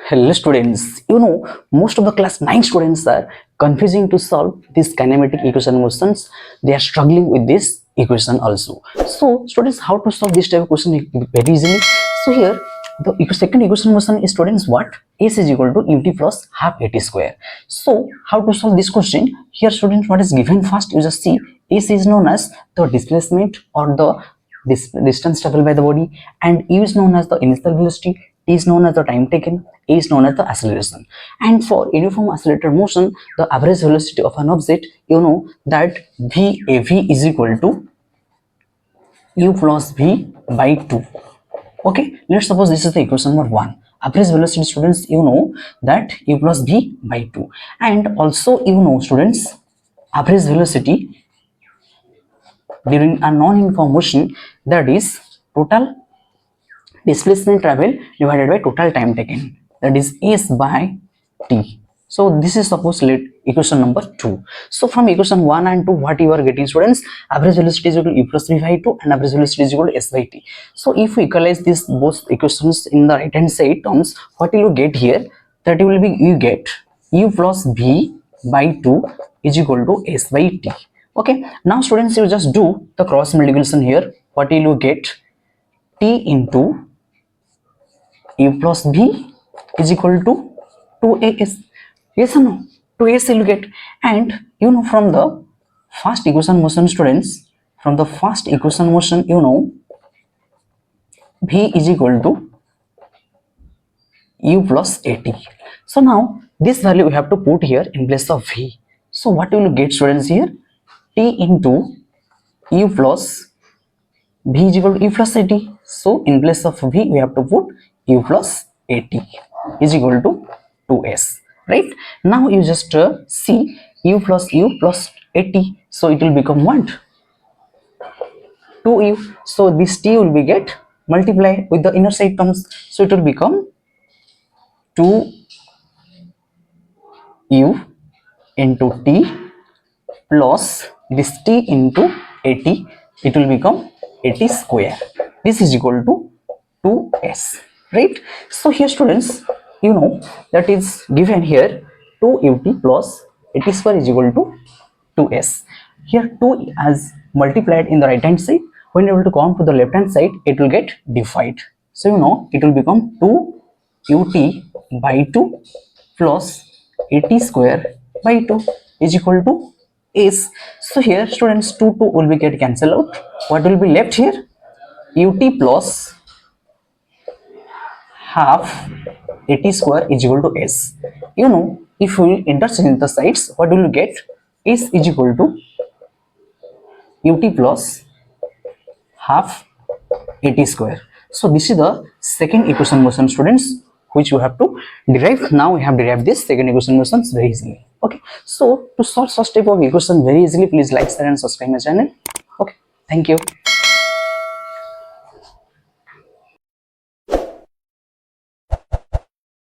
Hello students, most of the class 9 students are confusing to solve these kinematic equation motions. They are struggling with this equation also. So students, how to solve this type of question very easily? So here the second equation motion is, students, what? S is equal to ut plus half at square. So how to solve this question? Here students, what is given first? You just see S is known as the displacement or the distance traveled by the body, and U is known as the initial velocity, T is known as the time taken, A is known as the acceleration. And for uniform accelerated motion, the average velocity of an object, you know that VAV is equal to U plus V by 2. Okay, let's suppose this is the equation number 1. Average velocity, students, you know that U plus V by 2. And also, students, average velocity during a non-uniform motion, that is total displacement travel divided by total time taken, that is S by T. So this is supposed equation number 2. So from equation 1 and 2, what you are getting, students? Average velocity is equal to U plus V by 2 and average velocity is equal to S by T. So if we equalize these both equations in the right hand side terms, what will you get here? That will be, you get U plus V by 2 is equal to S by T. Okay, now students, you just do the cross multiplication here. What will you get? T into U plus V is equal to 2as. Yes or no? 2as you will get. And from the first equation motion, students, from the first equation motion, V is equal to U plus AT. So now this value we have to put here in place of V. So what will you get, students, here? T into U plus V is equal to U plus AT. So in place of V we have to put U plus AT is equal to 2s. Right? Now you just see U plus AT. So it will become what? 2U. So this T will be get multiplied with the inner side terms. So it will become 2U into T plus this T into AT. It will become AT square. This is equal to 2s. Right? So here, students, that is given here 2ut plus AT square is equal to 2s. Here 2 as multiplied in the right hand side, when you are able to come to the left hand side, it will get divided. So it will become 2ut by 2 plus AT square by 2 is equal to s. So here, students, 2 will be get cancelled out. What will be left here? Ut plus half AT square is equal to s. If we interchange the sides, what will you get? S is equal to ut plus half AT square. So this is the second equation motion, students, which you have to derive. Now we have derived this second equation motion very easily. Okay, so to solve such type of equation very easily, please like, share and subscribe my channel. Okay, thank you.